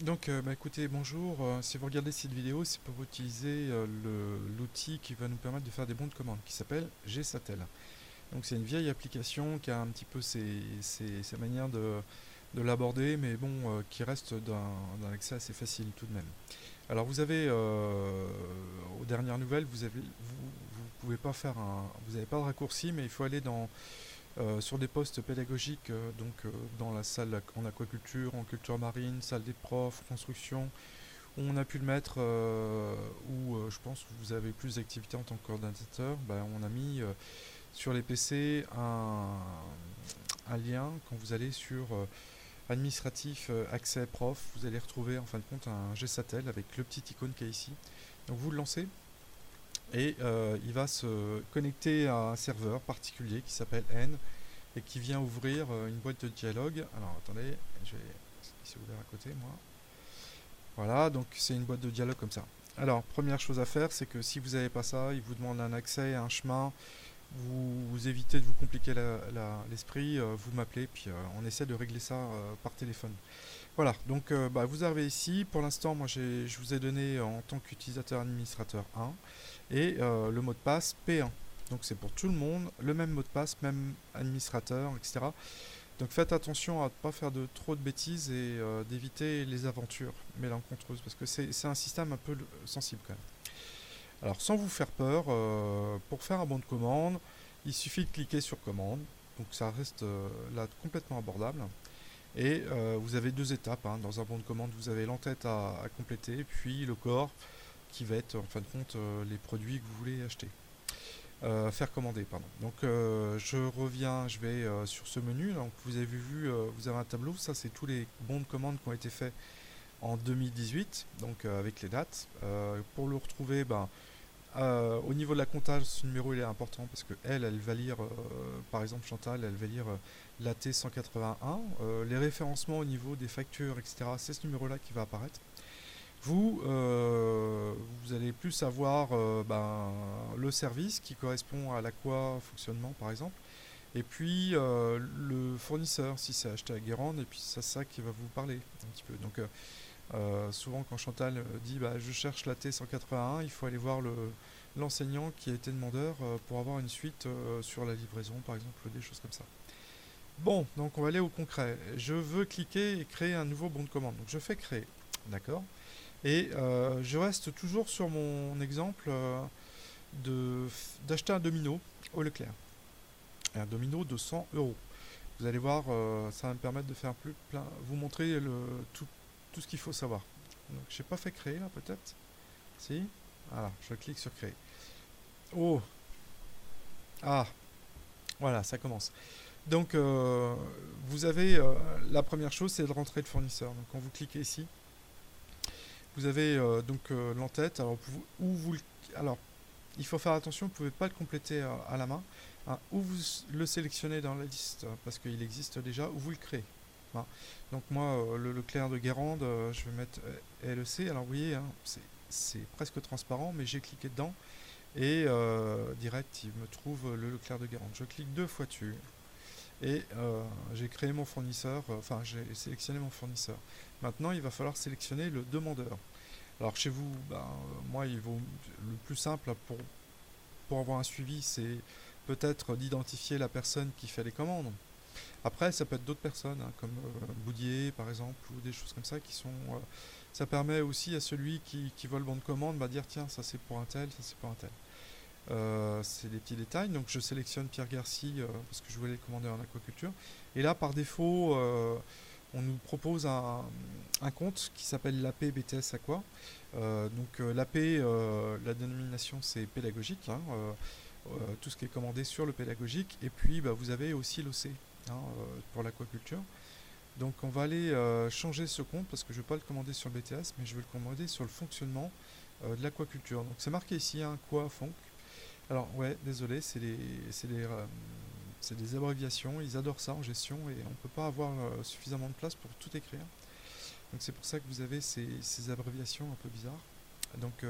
Donc, écoutez, bonjour. Si vous regardez cette vidéo, c'est pour utiliser l'outil qui va nous permettre de faire des bons de commande, qui s'appelle GSatel. Donc, c'est une vieille application qui a un petit peu ses manières de l'aborder, mais bon, qui reste d'un accès assez facile tout de même. Alors, vous avez, aux dernières nouvelles, vous pouvez pas faire vous n'avez pas de raccourci, mais il faut aller sur des postes pédagogiques, dans la salle en aquaculture, en culture marine, salle des profs, construction, où on a pu le mettre, où je pense que vous avez plus d'activités en tant que coordinateur. On a mis sur les PC un lien quand vous allez sur administratif, accès prof, vous allez retrouver en fin de compte un GSatel avec le petit icône qui est ici. Donc vous le lancez et il va se connecter à un serveur particulier qui s'appelle N et qui vient ouvrir une boîte de dialogue. Alors attendez, je vais... c'est ouvert à côté moi. Voilà, donc c'est une boîte de dialogue comme ça. Alors, première chose à faire, c'est que si vous n'avez pas ça, il vous demande un accès, un chemin, vous évitez de vous compliquer l'esprit, vous m'appelez, puis on essaie de régler ça par téléphone. Voilà, donc vous arrivez ici. Pour l'instant, moi je vous ai donné en tant qu'utilisateur administrateur 1 et le mot de passe P1. Donc c'est pour tout le monde, le même mot de passe, même administrateur, etc. Donc faites attention à ne pas faire de trop de bêtises et d'éviter les aventures mélencontreuses parce que c'est un système un peu sensible quand même. Alors sans vous faire peur, pour faire un bon de commande, il suffit de cliquer sur commande. Donc ça reste là complètement abordable. Et vous avez deux étapes, hein. Dans un bon de commande, vous avez l'entête à compléter, puis le corps qui va être en fin de compte les produits que vous voulez acheter. Faire commander, pardon. Donc je reviens, je vais sur ce menu. Donc vous avez vu, vous avez un tableau. Ça, c'est tous les bons de commande qui ont été faits en 2018, donc avec les dates. Pour le retrouver, au niveau de la comptage, ce numéro il est important parce que elle va lire, par exemple Chantal, elle va lire l'AT 181. Les référencements au niveau des factures, etc. C'est ce numéro-là qui va apparaître. Vous allez plus avoir le service qui correspond à l'aqua fonctionnement par exemple, et puis le fournisseur si c'est acheté à Guérande, et puis c'est ça qui va vous parler un petit peu. Donc souvent quand Chantal dit je cherche la T181, il faut aller voir l'enseignant qui a été demandeur pour avoir une suite sur la livraison par exemple, des choses comme ça. Bon, donc on va aller au concret. Je veux cliquer et créer un nouveau bon de commande. Donc je fais créer, d'accord, et je reste toujours sur mon exemple d'acheter un domino au Leclerc. Et un domino de 100 euros. Vous allez voir, ça va me permettre de faire vous montrer tout ce qu'il faut savoir. Donc, je n'ai pas fait créer là, peut-être. Si. Voilà, je clique sur créer. Oh, ah, voilà, ça commence. Donc, vous avez la première chose, c'est de rentrer le fournisseur. Donc, quand vous cliquez ici, vous avez l'entête. Alors, il faut faire attention, vous ne pouvez pas le compléter à la main. Hein, ou vous le sélectionnez dans la liste parce qu'il existe déjà, ou vous le créez. Hein. Donc moi, le Leclerc de Guérande, je vais mettre LEC. Alors vous voyez, hein, c'est presque transparent, mais j'ai cliqué dedans et direct, il me trouve le Leclerc de Guérande. Je clique deux fois dessus et j'ai créé mon fournisseur, enfin j'ai sélectionné mon fournisseur. Maintenant, il va falloir sélectionner le demandeur. Alors chez vous, moi, le plus simple pour avoir un suivi, c'est peut-être d'identifier la personne qui fait les commandes. Après, ça peut être d'autres personnes, hein, comme Boudier par exemple, ou des choses comme ça qui sont. Ça permet aussi à celui qui voit le bon de commande de dire tiens, ça c'est pour un tel, ça c'est pour un tel. C'est des petits détails. Donc je sélectionne Pierre Garcy parce que je voulais le commander en aquaculture. Et là, par défaut, on nous propose un compte qui s'appelle l'AP BTS Aqua. L'AP, la dénomination c'est pédagogique, hein, tout ce qui est commandé sur le pédagogique. Et puis vous avez aussi l'OC, hein, pour l'aquaculture. Donc on va aller changer ce compte parce que je ne vais pas le commander sur le BTS, mais je vais le commander sur le fonctionnement de l'aquaculture. Donc c'est marqué ici, hein, quoi, fonc. Alors ouais, désolé, c'est des abréviations, ils adorent ça en gestion et on ne peut pas avoir suffisamment de place pour tout écrire. Donc c'est pour ça que vous avez ces abréviations un peu bizarres. Donc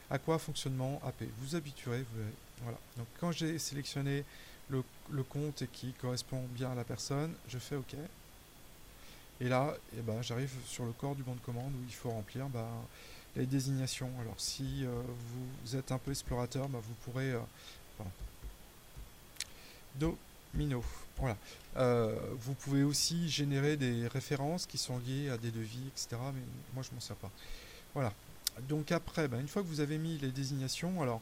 à quoi fonctionnement AP. Vous habituerez, vous verrez. Voilà. Donc quand j'ai sélectionné le compte et qui correspond bien à la personne, je fais OK. Et là, eh ben, j'arrive sur le corps du bon de commande où il faut remplir les désignations. Alors si vous êtes un peu explorateur, vous pourrez... pardon. Domino. Voilà. Vous pouvez aussi générer des références qui sont liées à des devis, etc. Mais moi, je m'en sers pas. Voilà. Donc après, une fois que vous avez mis les désignations, alors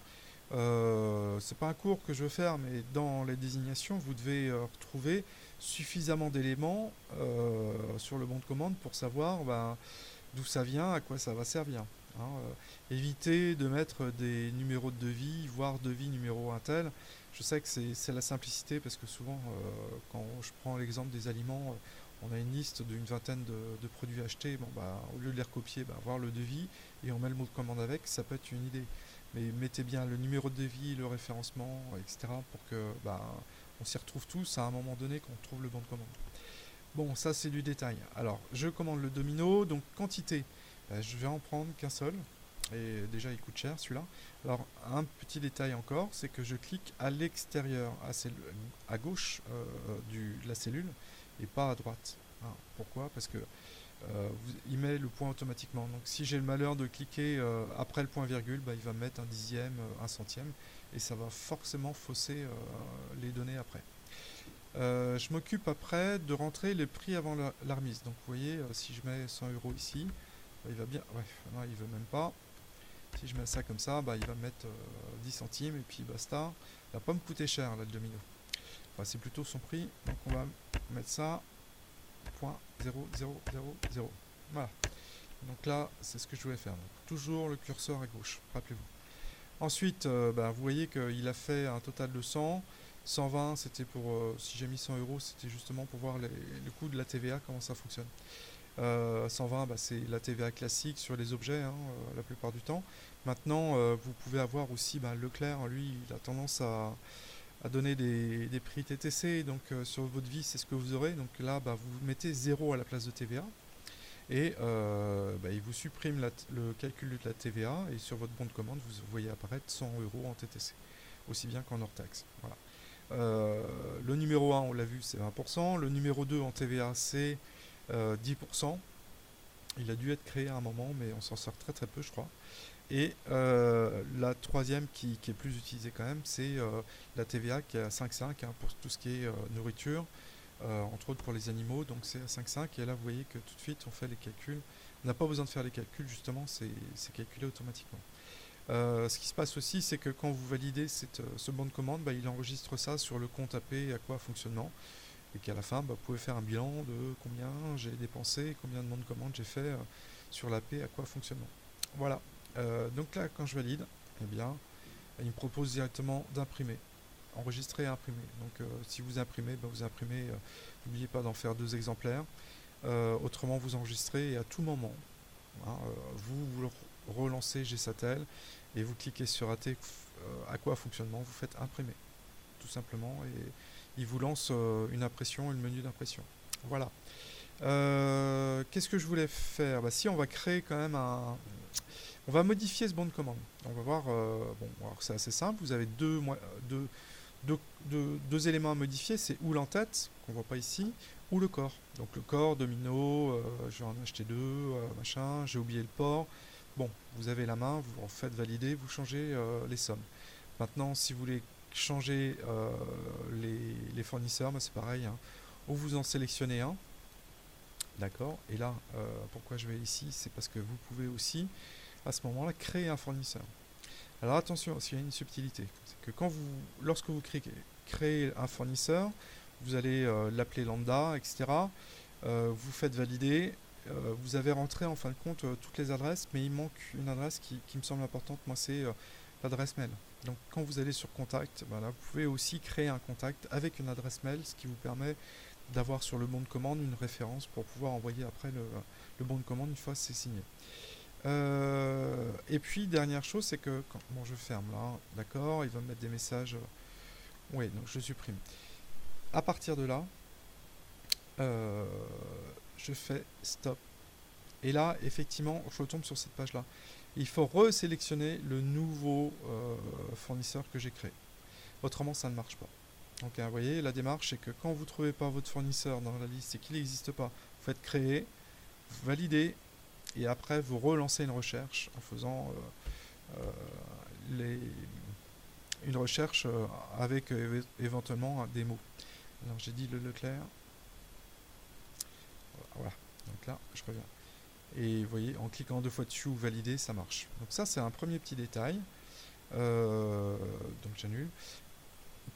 c'est pas un cours que je veux faire, mais dans les désignations, vous devez retrouver suffisamment d'éléments sur le bon de commande pour savoir d'où ça vient, à quoi ça va servir. Hein. Évitez de mettre des numéros de devis, voire devis numéro un tel. Je sais que c'est la simplicité parce que souvent, quand je prends l'exemple des aliments, on a une liste d'une vingtaine de produits achetés. Bon, au lieu de les recopier, voir le devis et on met le mot de commande avec, ça peut être une idée. Mais mettez bien le numéro de devis, le référencement, etc. pour que on s'y retrouve tous à un moment donné quand on trouve le bon de commande. Bon, ça c'est du détail. Alors, je commande le domino, donc quantité. Je vais en prendre qu'un seul. Et déjà, il coûte cher celui-là. Alors, un petit détail encore, c'est que je clique à l'extérieur, à gauche de la cellule, et pas à droite. Hein, pourquoi? Parce que il met le point automatiquement. Donc, si j'ai le malheur de cliquer après le point virgule, il va me mettre un dixième, un centième, et ça va forcément fausser les données après. Je m'occupe après de rentrer le prix avant la remise. Donc vous voyez, si je mets 100 € ici, il va bien. Ouais, non, il veut même pas. Si je mets ça comme ça, il va me mettre 10 centimes et puis basta. Il va pas me coûter cher là, le domino. Enfin, c'est plutôt son prix. Donc on va mettre ça. 0,0000. Voilà. Donc là, c'est ce que je voulais faire. Donc, toujours le curseur à gauche, rappelez-vous. Ensuite, vous voyez qu'il a fait un total de 100. 120, c'était pour, si j'ai mis 100 €, c'était justement pour voir le coût de la TVA, comment ça fonctionne. 120, c'est la TVA classique sur les objets, la plupart du temps. Maintenant, vous pouvez avoir aussi, Leclerc, lui, il a tendance à donner des prix TTC, donc sur votre vie, c'est ce que vous aurez. Donc là, vous mettez 0 à la place de TVA. Et il vous supprime le calcul de la TVA, et sur votre bon de commande, vous voyez apparaître 100 € en TTC, aussi bien qu'en hors taxe. Voilà. Le numéro 1, on l'a vu, c'est 20%. Le numéro 2 en TVA, c'est 10%. Il a dû être créé à un moment, mais on s'en sort très très peu, je crois. Et la troisième qui est plus utilisée quand même, c'est la TVA qui est à 5,5 pour tout ce qui est nourriture, entre autres pour les animaux, donc c'est à 5,5. Et là, vous voyez que tout de suite, on fait les calculs. On n'a pas besoin de faire les calculs, justement, c'est calculé automatiquement. Ce qui se passe aussi, c'est que quand vous validez ce bon de commande, il enregistre ça sur le compte AP à quoi fonctionnement, et qu'à la fin, vous pouvez faire un bilan de combien j'ai dépensé, combien de bons de commande j'ai fait sur l'AP à quoi fonctionnement. Voilà. Donc là, quand je valide, il me propose directement d'imprimer, enregistrer et imprimer. Donc si vous imprimez, vous imprimez. N'oubliez pas d'en faire 2 exemplaires. Autrement, vous enregistrez et à tout moment, vous relancez GSatel et vous cliquez sur AT à quoi fonctionnement, vous faites imprimer tout simplement et il vous lance une impression et le menu d'impression. Voilà. Qu'est-ce que je voulais faire? Si on va créer quand même on va modifier ce bon de commande. On va voir, alors c'est assez simple, vous avez deux éléments à modifier, c'est ou l'entête, qu'on voit pas ici, ou le corps. Donc le corps, domino, je vais en acheter 2, machin, j'ai oublié le port. Bon, vous avez la main, vous en faites valider, vous changez les sommes. Maintenant, si vous voulez changer les fournisseurs, c'est pareil, ou vous en sélectionnez un, d'accord, et là, pourquoi je vais ici, c'est parce que vous pouvez aussi, à ce moment-là, créer un fournisseur. Alors attention, il y a une subtilité, c'est que lorsque vous créez un fournisseur, vous allez l'appeler lambda, etc. Vous faites valider, vous avez rentré en fin de compte toutes les adresses, mais il manque une adresse qui me semble importante, moi c'est l'adresse mail. Donc quand vous allez sur contact, là, vous pouvez aussi créer un contact avec une adresse mail, ce qui vous permet d'avoir sur le bon de commande une référence pour pouvoir envoyer après le bon de commande une fois c'est signé. Et puis dernière chose, c'est que je ferme là, d'accord, il va me mettre des messages. Oui, donc je supprime. À partir de là, je fais stop. Et là, effectivement, je retombe sur cette page-là. Il faut resélectionner le nouveau fournisseur que j'ai créé. Autrement, ça ne marche pas. Donc, vous voyez, la démarche, c'est que quand vous ne trouvez pas votre fournisseur dans la liste et qu'il n'existe pas, faites créer, vous validez, et après vous relancez une recherche en faisant une recherche avec éventuellement des mots. Alors j'ai dit le Leclerc. Voilà, donc là je reviens. Et vous voyez, en cliquant 2 fois dessus ou valider, ça marche. Donc ça c'est un premier petit détail. Donc j'annule.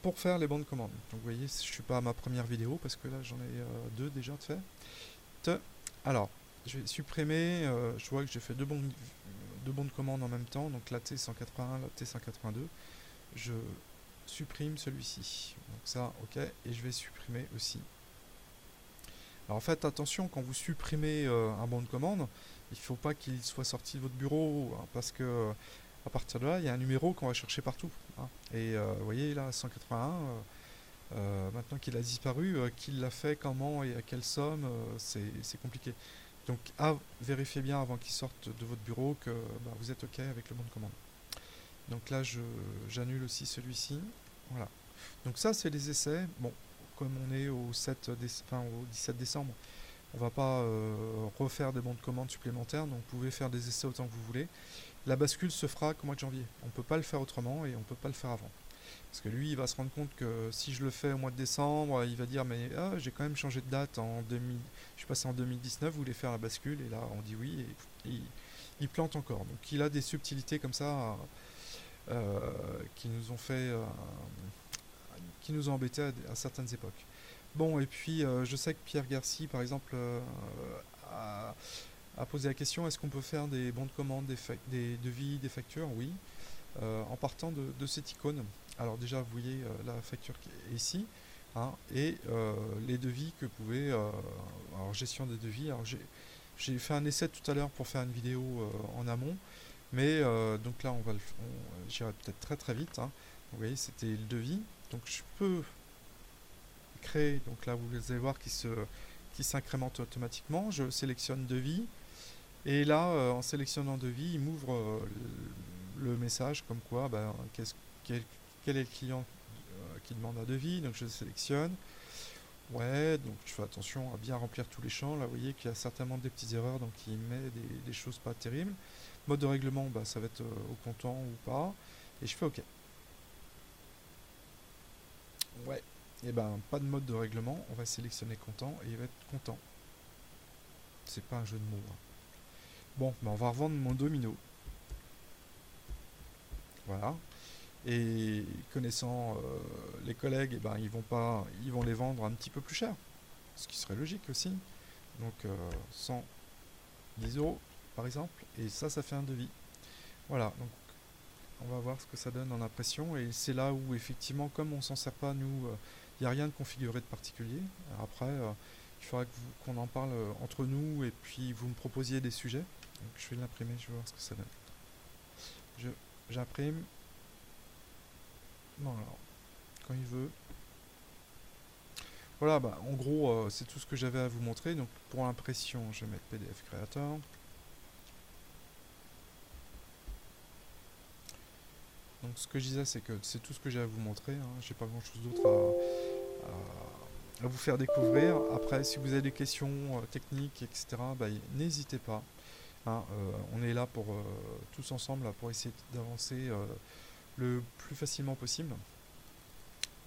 Pour faire les bandes commandes. Donc vous voyez, je suis pas à ma première vidéo parce que là j'en ai 2 déjà de fait. Alors, je vais supprimer, je vois que j'ai fait deux bandes commandes en même temps, donc la T181, la T182. Je supprime celui-ci. Donc ça, ok, et je vais supprimer aussi. Alors faites attention, quand vous supprimez un bon de commande, il ne faut pas qu'il soit sorti de votre bureau, hein, parce que à partir de là, il y a un numéro qu'on va chercher partout. Hein. Et vous voyez là, 181, maintenant qu'il a disparu, qui l'a fait, comment et à quelle somme, c'est compliqué. Donc vérifiez bien avant qu'il sorte de votre bureau que vous êtes OK avec le bon de commande. Donc là, j'annule aussi celui-ci. Voilà. Donc ça, c'est les essais. Bon, comme on est au 17 décembre, on va pas refaire des bons de commande supplémentaires, donc vous pouvez faire des essais autant que vous voulez. La bascule se fera qu'au mois de janvier. On ne peut pas le faire autrement et on ne peut pas le faire avant. Parce que lui, il va se rendre compte que si je le fais au mois de décembre, il va dire mais j'ai quand même changé de date en 2000, je suis passé en 2019, vous voulez faire la bascule, et là on dit oui, et il plante encore. Donc il a des subtilités comme ça qui nous ont fait, qui nous ont embêtés à certaines époques. Bon, et puis je sais que Pierre Garcy, par exemple, a posé la question, est-ce qu'on peut faire des bons de commande, des devis, des factures? Oui, en partant de cette icône. Alors déjà, vous voyez la facture qui est ici, hein, et les devis que vous pouvez... alors gestion des devis, alors j'ai fait un essai tout à l'heure pour faire une vidéo en amont, mais donc là, j'irai peut-être très très vite. Hein. Vous voyez, c'était le devis. Donc je peux créer, donc là vous allez voir qui s'incrémente automatiquement. Je sélectionne devis, et là, en sélectionnant devis, il m'ouvre le message comme quoi, quel est le client qui demande un devis, donc je sélectionne. Ouais, donc je fais attention à bien remplir tous les champs. Là, vous voyez qu'il y a certainement des petites erreurs, donc il met des choses pas terribles. Mode de règlement, ça va être au comptant ou pas. Et je fais OK. Ouais, et pas de mode de règlement. On va sélectionner comptant et il va être content. C'est pas un jeu de mots. Hein. Bon, on va revendre mon domino. Voilà. Et connaissant les collègues, ils vont les vendre un petit peu plus cher, ce qui serait logique aussi. Donc 110 € par exemple, et ça fait un devis. Voilà, donc on va voir ce que ça donne en impression, et c'est là où effectivement, comme on s'en sert pas nous, il n'y a rien de configuré de particulier. Après, il faudra qu'on en parle entre nous, et puis vous me proposiez des sujets. Donc je vais l'imprimer, je vais voir ce que ça donne. J'imprime. Bon, alors, quand il veut. Voilà, en gros, c'est tout ce que j'avais à vous montrer. Donc, pour l'impression, je vais mettre PDF Creator. Donc, ce que je disais, c'est que c'est tout ce que j'ai à vous montrer. Hein. J'ai pas grand-chose d'autre à vous faire découvrir. Après, si vous avez des questions techniques, etc., n'hésitez pas. Hein, on est là pour tous ensemble là, pour essayer d'avancer le plus facilement possible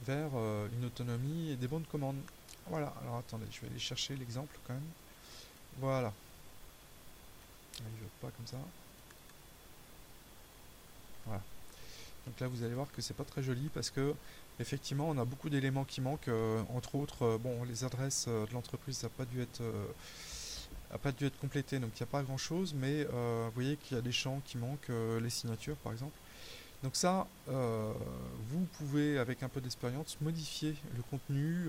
vers une autonomie et des bonnes commandes. Voilà, alors attendez, je vais aller chercher l'exemple quand même. Voilà. Il ne veut pas comme ça. Voilà. Donc là, vous allez voir que c'est pas très joli parce que effectivement, on a beaucoup d'éléments qui manquent. Entre autres, les adresses de l'entreprise n'a pas dû être complétées, donc il n'y a pas grand chose. Mais vous voyez qu'il y a des champs qui manquent, les signatures par exemple. Donc ça, vous pouvez, avec un peu d'expérience, modifier le contenu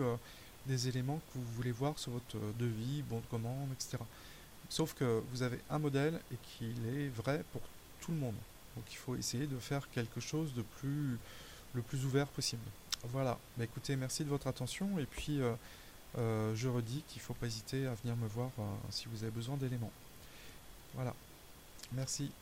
des éléments que vous voulez voir sur votre devis, bon de commande, etc. Sauf que vous avez un modèle et qu'il est vrai pour tout le monde. Donc il faut essayer de faire quelque chose de le plus ouvert possible. Voilà, écoutez, merci de votre attention, et puis je redis qu'il ne faut pas hésiter à venir me voir si vous avez besoin d'éléments. Voilà, merci.